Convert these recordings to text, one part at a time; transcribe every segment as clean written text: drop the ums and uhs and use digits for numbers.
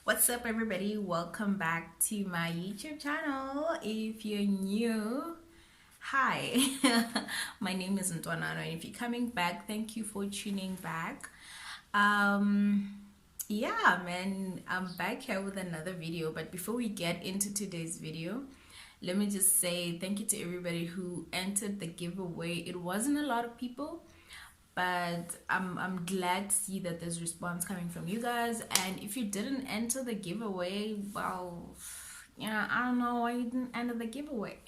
What's up, everybody? Welcome back to my YouTube channel. If you're new, hi, my name is Ntwanano, and if you're coming back, thank you for tuning back. Um, yeah, man, I'm back here with another video. But before we get into today's video, let me just say thank you to everybody who entered the giveaway. It wasn't a lot of people, but I'm glad to see that there's response coming from you guys. And if you didn't enter the giveaway, well, yeah, I don't know why you didn't enter the giveaway,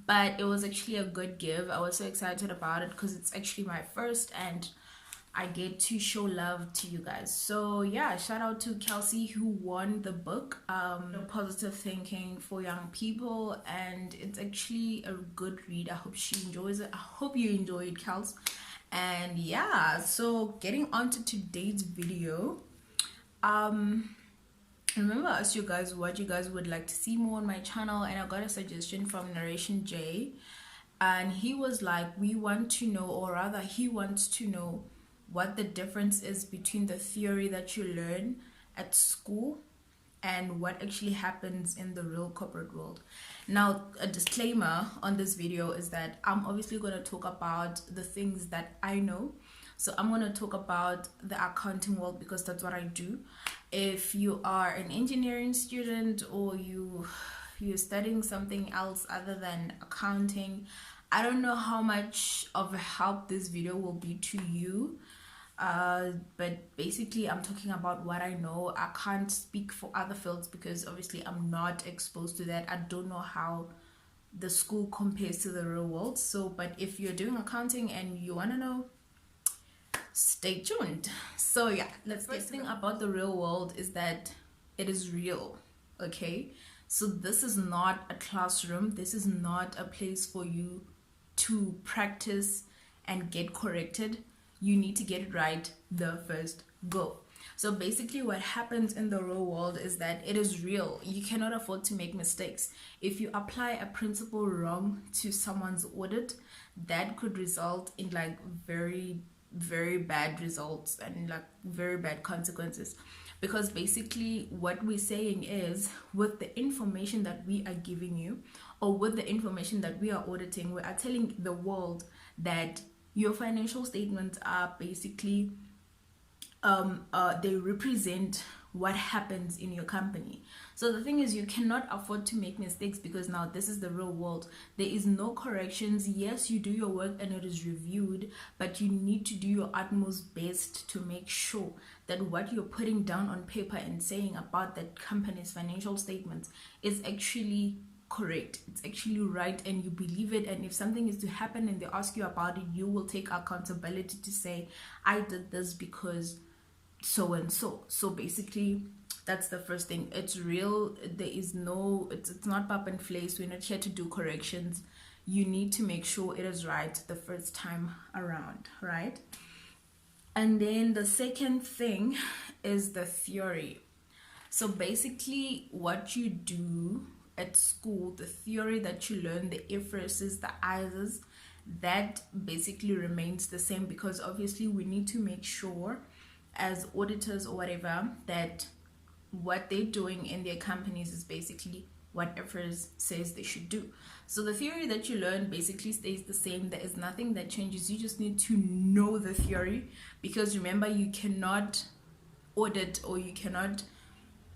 but it was actually a good give. I was so excited about it because it's actually my first, and I get to show love to you guys. So yeah, shout out to Kelsey who won the book, Positive Thinking for Young People, and it's actually a good read. I hope she enjoys it. I hope you enjoy it, Kels. And yeah, so getting on to today's video, remember I asked you guys what you guys would like to see more on my channel, and I got a suggestion from Narration J, and he was like, we want to know, or rather he wants to know what the difference is between the theory that you learn at school and what actually happens in the real corporate world. Now, a disclaimer on this video is that I'm obviously going to talk about the things that I know. So I'm going to talk about the accounting world because that's what I do. If you are an engineering student or you're studying something else other than accounting, I don't know how much of a help this video will be to you. But basically I'm talking about what I know. I can't speak for other fields because obviously I'm not exposed to that. I don't know how the school compares to the real world. So, but if you're doing accounting and you want to know, stay tuned. So yeah, let's get thing about the real world is that it is real. Okay, so this is not a classroom. This is not a place for you to practice and get corrected. You need to get it right the first go. So basically what happens in the real world is that it is real. You cannot afford to make mistakes. If you apply a principle wrong to someone's audit, that could result in like very bad results and like very bad consequences. Because basically what we're saying is, with the information that we are giving you, or with the information that we are auditing, we are telling the world that your financial statements are basically they represent what happens in your company. So the thing is, you cannot afford to make mistakes because now this is the real world. There is no corrections. Yes, you do your work and it is reviewed, but you need to do your utmost best to make sure that what you're putting down on paper and saying about that company's financial statements is actually correct, it's actually right, and you believe it. And if something is to happen and they ask you about it, you will take accountability to say, I did this because so and so. So basically that's the first thing. It's real. There is no, it's not pop and place. We're not here to do corrections. You need to make sure it is right the first time around, right? And then the second thing is the theory. So basically what you do at school, the theory that you learn, the IFRSs, the ISs, that basically remains the same, because obviously we need to make sure as auditors or whatever that what they're doing in their companies is basically what IFRS says they should do. So the theory that you learn basically stays the same. There is nothing that changes. You just need to know the theory, because remember, you cannot audit, or you cannot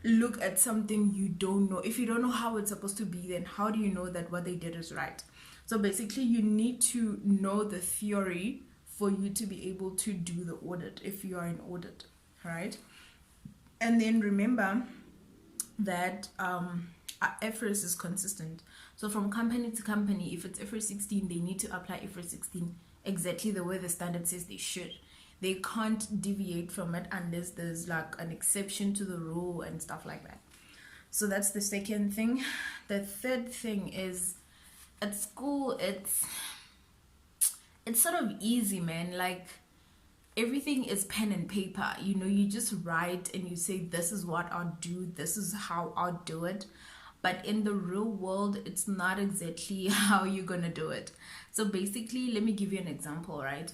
look at something you don't know. If you don't know how it's supposed to be, then how do you know that what they did is right? So basically you need to know the theory for you to be able to do the audit if you are in audit, right? And then remember that IFRS is consistent. So from company to company, if it's IFRS 16, they need to apply IFRS 16 exactly the way the standard says they should. They can't deviate from it unless there's like an exception to the rule and stuff like that. So that's the second thing. The third thing is, at school it's sort of easy, man. Like, everything is pen and paper. You know, you just write and you say, this is what I'll do, this is how I'll do it. But in the real world, it's not exactly how you're gonna do it. So basically, let me give you an example, right?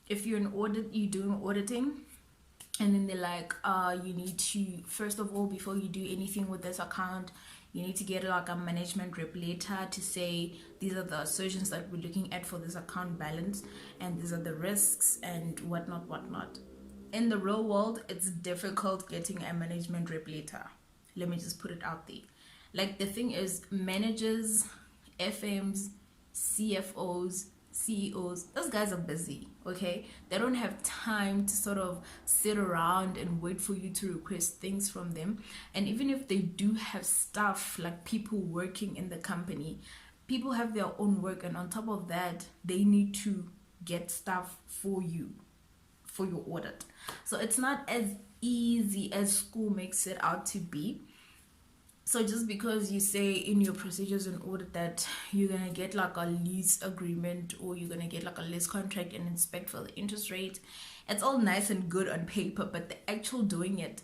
If you're in audit, you're doing auditing, And then they're like, you need to, first of all, before you do anything with this account, you need to get like a management rep letter to say these are the assertions that we're looking at for this account balance, and these are the risks and whatnot. In the real world, it's difficult getting a management rep letter. Let me just put it out there. Like, the thing is, managers, FMs, CFOs, CEOs, those guys are busy, okay? They don't have time to sort of sit around and wait for you to request things from them. And even if they do have staff, like people working in the company, people have their own work, and on top of that, they need to get stuff for you for your audit. So it's not as easy as school makes it out to be. So just because you say in your procedures and audit that you're gonna get like a lease agreement, or you're gonna get like a lease contract and inspect for the interest rate, it's all nice and good on paper, but the actual doing it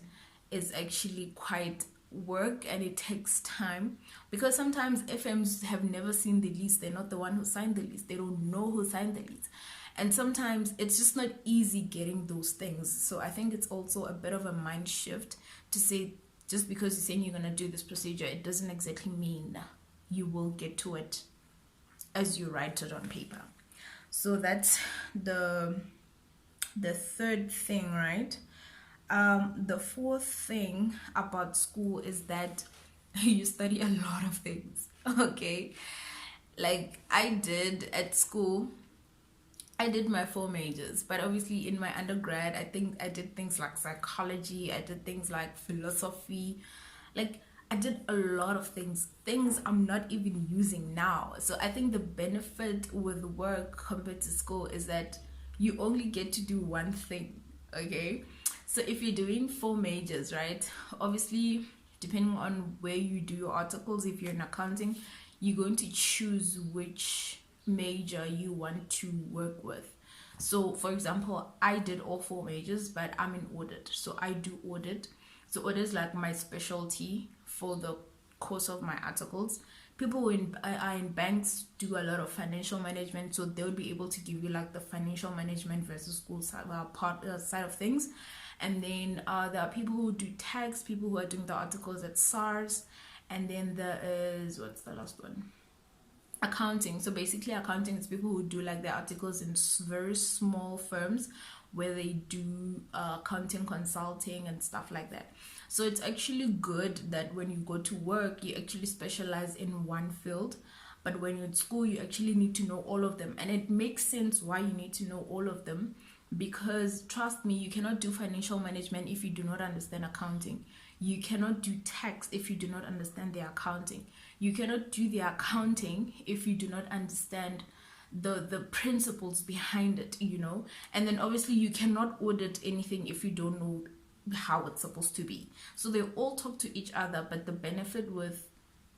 is actually quite work, and it takes time, because sometimes FMs have never seen the lease. They're not the one who signed the lease. They don't know who signed the lease. And sometimes it's just not easy getting those things. So I think it's also a bit of a mind shift to say, just because you're saying you're going to do this procedure, it doesn't exactly mean you will get to it as you write it on paper. So that's the third thing, right? The fourth thing about school is that you study a lot of things, okay? Like I did at school, I did my 4 majors, but obviously in my undergrad, I think I did things like psychology, I did things like philosophy, like I did a lot of things I'm not even using now. So I think the benefit with work compared to school is that you only get to do one thing, okay? So if you're doing 4 majors, right, obviously depending on where you do your articles, if you're in accounting, you're going to choose which major you want to work with. So for example, I did all 4 majors, but I'm in audit, so I do audit. So audit is like my specialty for the course of my articles. People who are in banks do a lot of financial management, so they'll be able to give you like the financial management versus school side, side of things. And then there are people who do tax, people who are doing the articles at SARS, and then there is, what's the last one, accounting. So basically accounting is people who do like their articles in very small firms where they do accounting consulting and stuff like that. So it's actually good that when you go to work, you actually specialize in one field, but when you're in school, you actually need to know all of them. And it makes sense why you need to know all of them, because trust me, you cannot do financial management if you do not understand accounting. You cannot do tax if you do not understand the accounting. You cannot do the accounting if you do not understand the principles behind it, you know. And then obviously you cannot audit anything if you don't know how it's supposed to be. So they all talk to each other, but the benefit with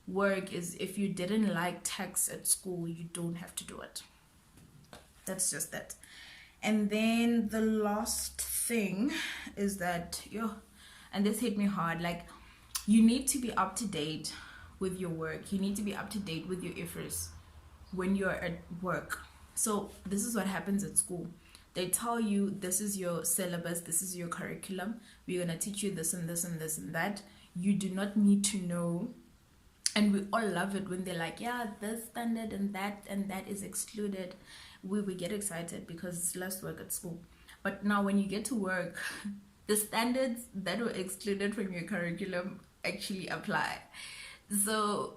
work is if you didn't like tax at school, you don't have to do it. That's just that. And then the last thing is that, and this hit me hard, like you need to be up to date with your work. You need to be up to date with your IFRS when you're at work. So this is what happens at school. They tell you, this is your syllabus, this is your curriculum, we're going to teach you this and this and this and that. You do not need to know. And we all love it when they're like, yeah, this standard and that is excluded. We get excited because it's less work at school. But now when you get to work, the standards that were excluded from your curriculum actually apply. So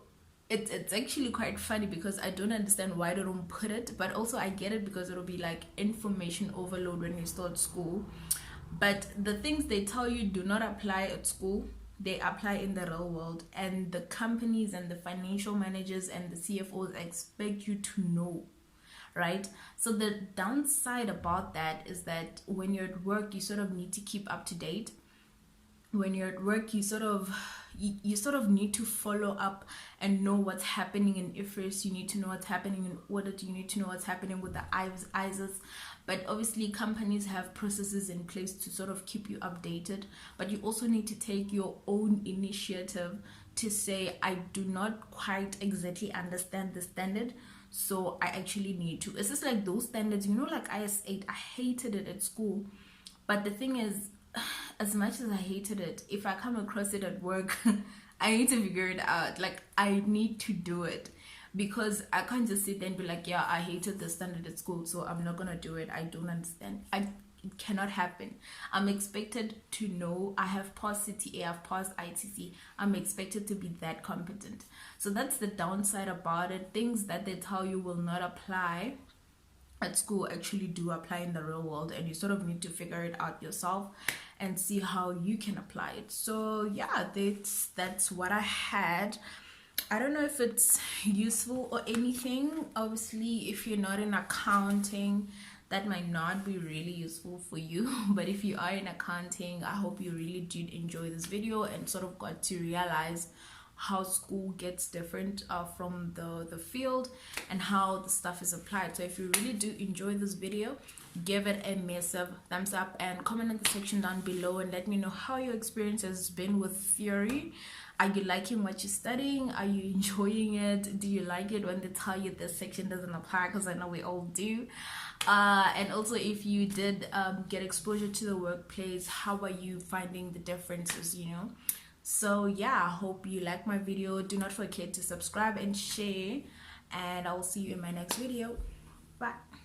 it's actually quite funny, because I don't understand why they don't put it, but also I get it because it'll be like information overload when you start school. But the things they tell you do not apply at school, they apply in the real world, and the companies and the financial managers and the CFOs expect you to know, right? So the downside about that is that when you're at work, you sort of need to keep up to date. When you're at work, you sort of need to follow up and know what's happening in IFRS. You need to know what's happening in audit. You need to know what's happening with the ISIS. But obviously companies have processes in place to sort of keep you updated, but you also need to take your own initiative to say, I do not quite exactly understand the standard, so I actually need to. It's just like those standards, like IS8, I hated it at school. But the thing is, as much as I hated it, if I come across it at work, I need to figure it out. Like, I need to do it, because I can't just sit there and be like, yeah, I hated the standard at school, so I'm not gonna do it. I don't understand. It cannot happen. I'm expected to know. I have passed CTA, I've passed ITC. I'm expected to be that competent. So that's the downside about it. Things that they tell you will not apply at school actually do apply in the real world, and you sort of need to figure it out yourself and see how you can apply it. So yeah, that's what I had. I don't know if it's useful or anything. Obviously, if you're not in accounting, that might not be really useful for you. But if you are in accounting, I hope you really did enjoy this video and sort of got to realize how school gets different from the field, and how the stuff is applied. So if you really do enjoy this video, give it a massive thumbs up and comment in the section down below and let me know how your experience has been with theory. Are you liking what you're studying? Are you enjoying it? Do you like it when they tell you this section doesn't apply? Because I know we all do. And also, if you did get exposure to the workplace, how are you finding the differences, you know? So yeah, I hope you like my video. Do not forget to subscribe and share, and I will see you in my next video. Bye.